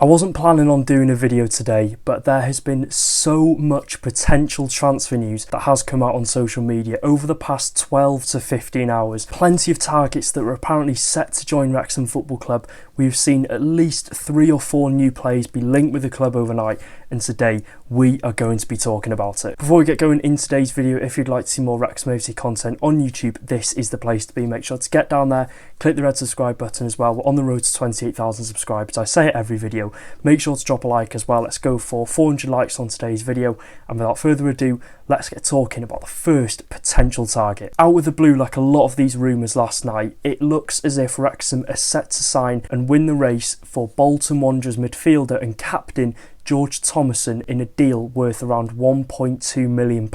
I wasn't planning on doing a video today, but there has been so much potential transfer news that has come out on social media over the past 12 to 15 hours. Plenty of targets that were apparently set to join Wrexham Football Club. We've seen at least 3 or 4 new players be linked with the club overnight, and today we are going to be talking about it. Before we get going in today's video, if you'd like to see more Wrexham AFC content on YouTube, this is the place to be. Make sure to get down there, click the red subscribe button as well. We're on the road to 28,000 subscribers. I say it every video. Make sure to drop a like as well. Let's go for 400 likes on today's video. And without further ado, let's get talking about the first potential target. Out with the blue, like a lot of these rumours last night, it looks as if Wrexham are set to sign and win the race for Bolton Wanderers midfielder and captain George Thomasson in a deal worth around £1.2 million.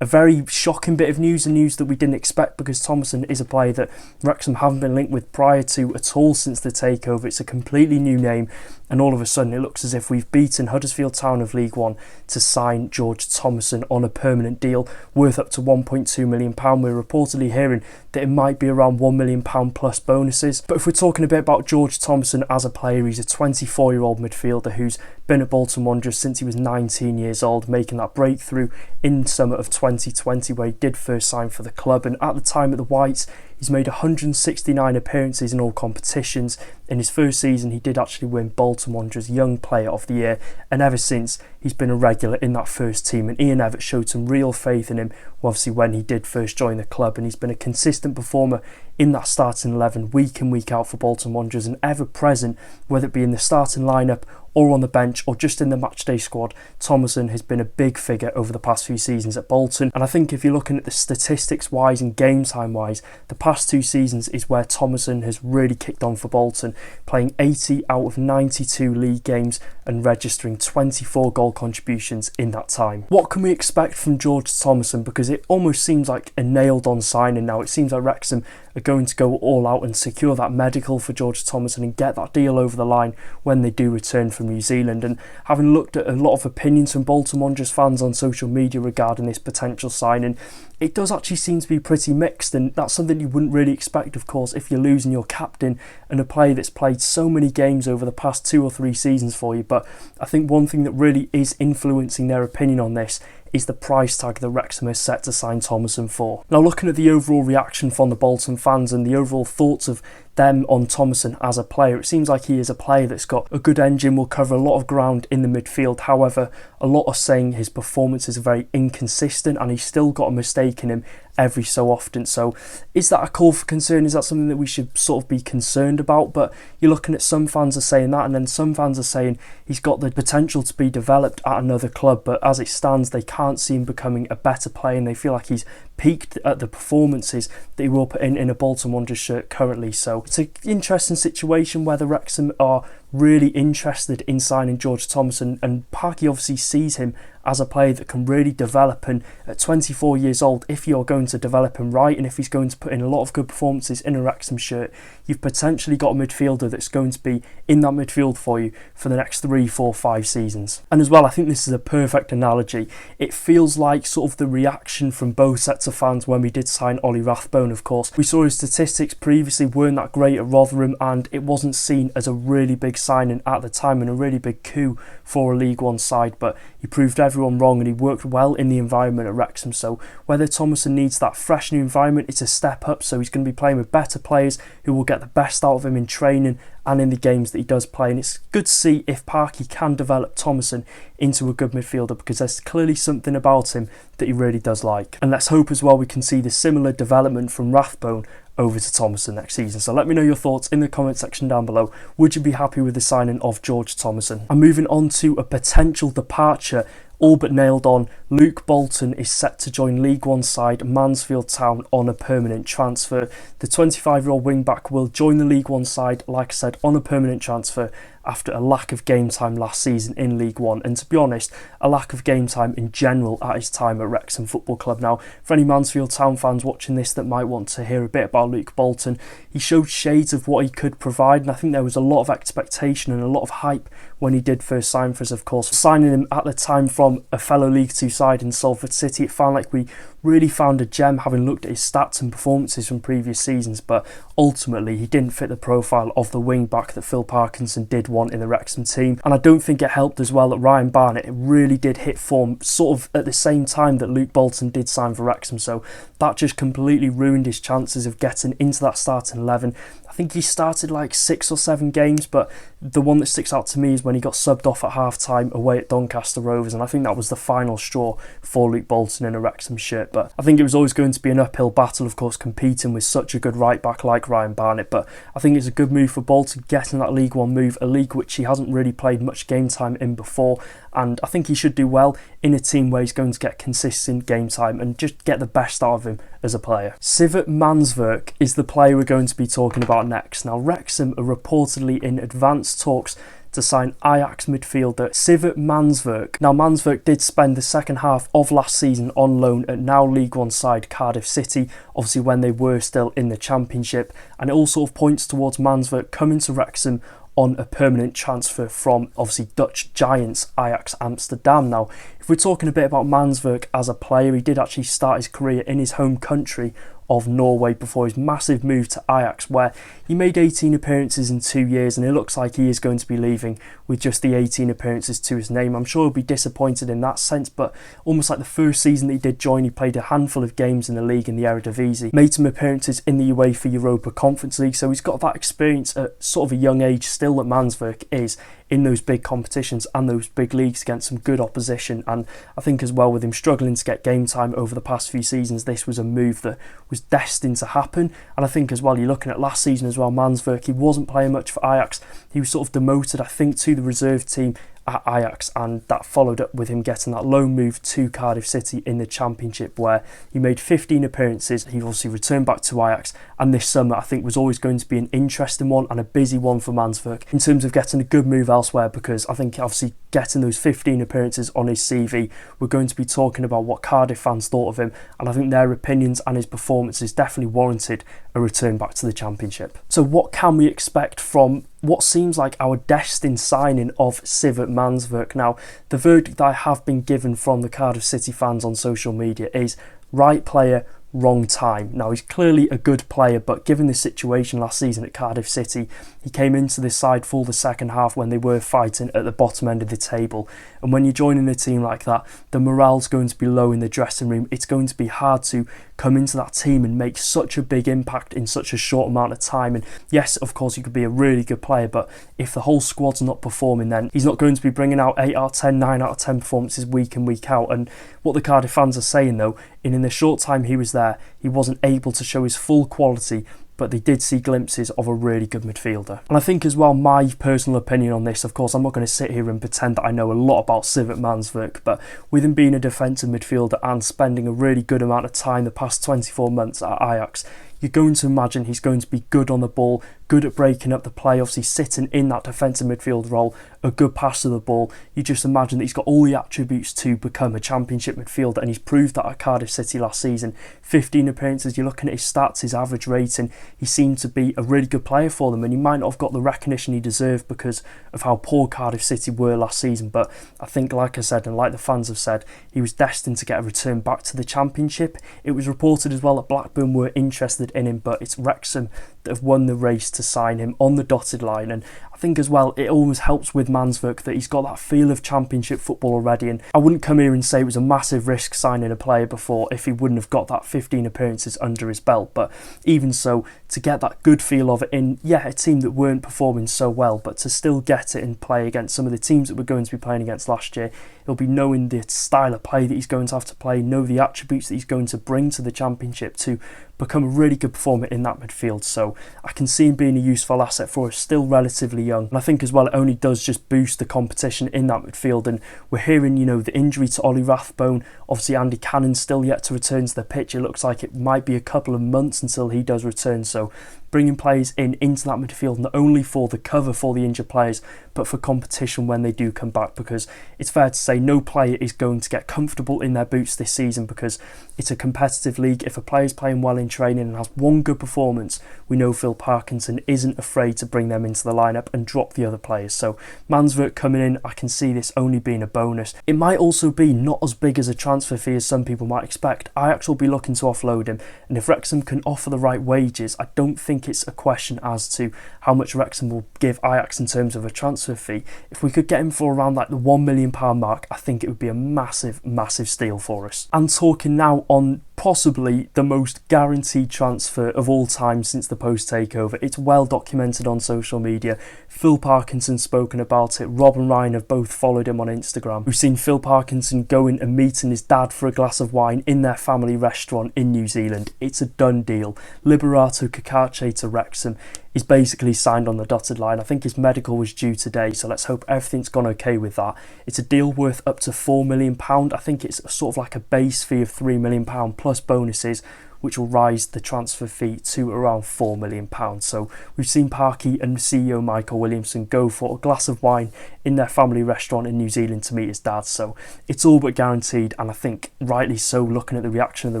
A very shocking bit of news, and news that we didn't expect, because Thomasson is a player that Wrexham haven't been linked with prior to at all since the takeover. It's a completely new name, and all of a sudden it looks as if we've beaten Huddersfield Town of League One to sign George Thomasson on a permanent deal worth up to £1.2 million. We're reportedly hearing that it might be around £1 million plus bonuses. But if we're talking a bit about George Thomasson as a player, he's a 24-year-old midfielder who's been at Bolton Wanderers since he was 19 years old, making that breakthrough in summer of 2020 where he did first sign for the club. And at the time at the Whites, he's made 169 appearances in all competitions. In his first season, he did actually win Bolton Wanderers Young Player of the Year, and ever since, he's been a regular in that first team. And Ian Evatt showed some real faith in him, obviously, when he did first join the club, and he's been a consistent performer in that starting 11 week in, week out for Bolton Wanderers, and ever present, whether it be in the starting lineup or on the bench or just in the matchday squad. Thomasson has been a big figure over the past few seasons at Bolton, and I think if you're looking at the statistics wise and game time wise, the past 2 seasons is where Thomasson has really kicked on for Bolton, playing 80 out of 92 league games and registering 24 goal contributions in that time. What can we expect from George Thomasson? Because it almost seems like a nailed on signing now. It seems like Wrexham are going to go all out and secure that medical for George Thomasson and get that deal over the line when they do return from New Zealand. And having looked at a lot of opinions from Bolton Wanderers fans on social media regarding this potential signing, it does actually seem to be pretty mixed, and that's something you wouldn't really expect, of course, if you're losing your captain and a player that's played so many games over the past 2 or 3 seasons for you. But I think one thing that really is influencing their opinion on this is the price tag that Wrexham is set to sign Thomasson for. Now, looking at the overall reaction from the Bolton fans and the overall thoughts of them on Thomasson as a player, it seems like he is a player that's got a good engine, will cover a lot of ground in the midfield. However, a lot are saying his performances are very inconsistent and he's still got a mistake in him every so often. So is that a call for concern? Is that something that we should sort of be concerned about? But you're looking at some fans are saying that, and then some fans are saying he's got the potential to be developed at another club, but as it stands they can't see him becoming a better player, and they feel like he's peaked at the performances that he will put in a Bolton Wanderers shirt currently. So it's an interesting situation whether Wrexham are really interested in signing George Thomasson, and Parky obviously sees him as a player that can really develop, and at 24 years old, if you're going to develop him right and if he's going to put in a lot of good performances in a Wrexham shirt, you've potentially got a midfielder that's going to be in that midfield for you for the next 3, 4, 5 seasons. And as well, I think this is a perfect analogy. It feels like sort of the reaction from both sets of fans when we did sign Ollie Rathbone. Of course, we saw his statistics previously weren't that great at Rotherham, and it wasn't seen as a really big signing at the time and a really big coup for a League One side, but he proved everyone wrong and he worked well in the environment at Wrexham. So whether Thomasson needs that fresh new environment, it's a step up, so he's going to be playing with better players who will get the best out of him in training and in the games that he does play. And it's good to see if Parky can develop Thomasson into a good midfielder, because there's clearly something about him that he really does like. And let's hope as well we can see the similar development from Rathbone over to Thomasson next season. So let me know your thoughts in the comment section down below. Would you be happy with the signing of George Thomasson? And moving on to a potential departure, all but nailed on, Luke Bolton is set to join League One side Mansfield Town on a permanent transfer. The 25-year-old wing-back will join the League One side, like I said, on a permanent transfer after a lack of game time last season in League One, and to be honest, a lack of game time in general at his time at Wrexham Football Club. Now, for any Mansfield Town fans watching this that might want to hear a bit about Luke Bolton, he showed shades of what he could provide, and I think there was a lot of expectation and a lot of hype when he did first sign for us, of course. Signing him at the time from a fellow League Two side in Salford City, it found like we really found a gem, having looked at his stats and performances from previous seasons. But ultimately he didn't fit the profile of the wing back that Phil Parkinson did want in the Wrexham team. And I don't think it helped as well that Ryan Barnett really did hit form sort of at the same time that Luke Bolton did sign for Wrexham, so that just completely ruined his chances of getting into that starting 11. I think he started like 6 or 7 games, but the one that sticks out to me is when he got subbed off at half-time away at Doncaster Rovers, and I think that was the final straw for Luke Bolton in a Wrexham shirt. But I think it was always going to be an uphill battle, of course, competing with such a good right-back like Ryan Barnett, but I think it's a good move for Bolton getting that League One move, a league which he hasn't really played much game time in before, and I think he should do well in a team where he's going to get consistent game time and just get the best out of him as a player. Civet Mansk is the player we're going to be talking about next. Now, Wrexham are reportedly in advanced talks to sign Ajax midfielder Civet Mannsverk. Now, Mannsverk did spend the second half of last season on loan at now League One side Cardiff City, obviously when they were still in the Championship, and it all sort of points towards Mannsverk coming to Wrexham on a permanent transfer from obviously Dutch giants Ajax Amsterdam. Now, if we're talking a bit about Mannsverk as a player, he did actually start his career in his home country of Norway before his massive move to Ajax, where he made 18 appearances in 2 years, and it looks like he is going to be leaving with just the 18 appearances to his name. I'm sure he'll be disappointed in that sense, but almost like the first season that he did join, he played a handful of games in the league in the Eredivisie, made some appearances in the UEFA Europa Conference League, so he's got that experience at sort of a young age still that Mannsverk is in those big competitions and those big leagues against some good opposition. And I think as well, with him struggling to get game time over the past few seasons, this was a move that was destined to happen. And I think as well, you're looking at last season as well, Mannsverk, he wasn't playing much for Ajax. He was sort of demoted, I think, to the reserve team at Ajax, and that followed up with him getting that loan move to Cardiff City in the Championship, where he made 15 appearances. He obviously returned back to Ajax, and this summer I think was always going to be an interesting one and a busy one for Mannsverk in terms of getting a good move elsewhere, because I think obviously getting those 15 appearances on his CV, we're going to be talking about what Cardiff fans thought of him, and I think their opinions and his performances definitely warranted a return back to the Championship. So what can we expect from what seems like our destined signing of Civet Mannsverk? Now, the verdict that I have been given from the Cardiff City fans on social media is right player, wrong time. Now, he's clearly a good player, but given the situation last season at Cardiff City, he came into this side for the second half when they were fighting at the bottom end of the table, and when you're joining a team like that, the morale's going to be low in the dressing room. It's going to be hard to come into that team and make such a big impact in such a short amount of time. And yes, of course, he could be a really good player, but if the whole squad's not performing, then he's not going to be bringing out 8 out of 10, 9 out of 10 performances week in, week out. And what the Cardiff fans are saying, though, in the short time he was there, he wasn't able to show his full quality, but they did see glimpses of a really good midfielder. And I think as well, my personal opinion on this, of course, I'm not going to sit here and pretend that I know a lot about Civet Mannsverk, but with him being a defensive midfielder and spending a really good amount of time the past 24 months at Ajax, you're going to imagine he's going to be good on the ball, good at breaking up the play, obviously sitting in that defensive midfield role, a good pass of the ball. You just imagine that he's got all the attributes to become a Championship midfielder, and he's proved that at Cardiff City last season. 15 appearances, you're looking at his stats, his average rating, he seemed to be a really good player for them, and he might not have got the recognition he deserved because of how poor Cardiff City were last season, but I think, like I said, and like the fans have said, he was destined to get a return back to the Championship. It was reported as well that Blackburn were interested in him, but it's Wrexham that have won the race to sign him on the dotted line. And I think as well, it always helps with Mannsverk that he's got that feel of Championship football already, and I wouldn't come here and say it was a massive risk signing a player before if he wouldn't have got that 15 appearances under his belt, but even so, to get that good feel of it in, a team that weren't performing so well, but to still get it and play against some of the teams that we're going to be playing against last year, he'll be knowing the style of play that he's going to have to play, know the attributes that he's going to bring to the Championship to become a really good performer in that midfield. So I can see him being a useful asset for us, still relatively young, and I think as well it only does just boost the competition in that midfield. And we're hearing, the injury to Ollie Rathbone, obviously Andy Cannon's still yet to return to the pitch. It looks like it might be a couple of months until he does return, so bringing players into that midfield, not only for the cover for the injured players, but for competition when they do come back, because it's fair to say no player is going to get comfortable in their boots this season, because it's a competitive league. If a player's playing well in training and has one good performance, we know Phil Parkinson isn't afraid to bring them into the lineup and drop the other players. So Mannsverk coming in, I can see this only being a bonus. It might also be not as big as a transfer fee as some people might expect. Ajax will be looking to offload him, and if Wrexham can offer the right wages, I don't think think it's a question as to how much Wrexham will give Ajax in terms of a transfer fee. If we could get him for around like the £1 million mark, I think it would be a massive, massive steal for us. And talking now on possibly the most guaranteed transfer of all time since the post takeover. It's well documented on social media. Phil Parkinson's spoken about it. Rob and Ryan have both followed him on Instagram. We've seen Phil Parkinson going and meeting his dad for a glass of wine in their family restaurant in New Zealand. It's a done deal. Liberato Cacace to Wrexham. He's basically signed on the dotted line. I think his medical was due today, so let's hope everything's gone okay with that. It's a deal worth up to £4 million. I think it's sort of like a base fee of £3 million plus bonuses, which will rise the transfer fee to around £4 million. So we've seen Parky and CEO Michael Williamson go for a glass of wine in their family restaurant in New Zealand to meet his dad. So it's all but guaranteed, and I think rightly so, looking at the reaction of the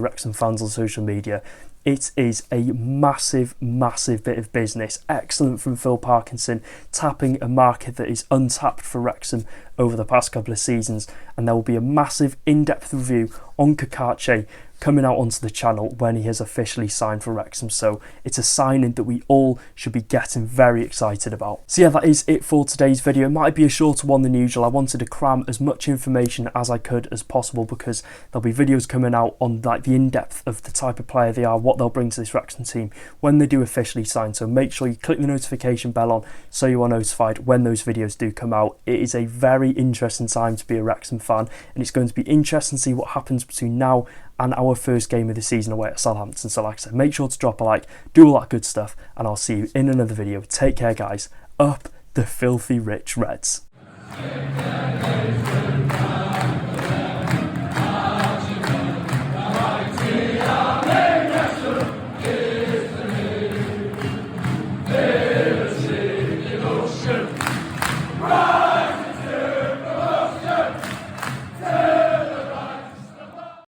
Wrexham fans on social media. It is a massive, massive bit of business. Excellent from Phil Parkinson, tapping a market that is untapped for Wrexham over the past couple of seasons. And there will be a massive in-depth review on Kakache coming out onto the channel when he has officially signed for Wrexham. So it's a signing that we all should be getting very excited about. So yeah, that is it for today's video. It might be a shorter one than usual. I wanted to cram as much information as I could as possible because there'll be videos coming out on like the in-depth of the type of player they are, what they'll bring to this Wrexham team when they do officially sign. So make sure you click the notification bell on so you are notified when those videos do come out. It is a very interesting time to be a Wrexham fan, and it's going to be interesting to see what happens between now and our first game of the season away at Southampton. So like I said, make sure to drop a like, do all that good stuff, and I'll see you in another video. Take care, guys. Up the filthy rich Reds.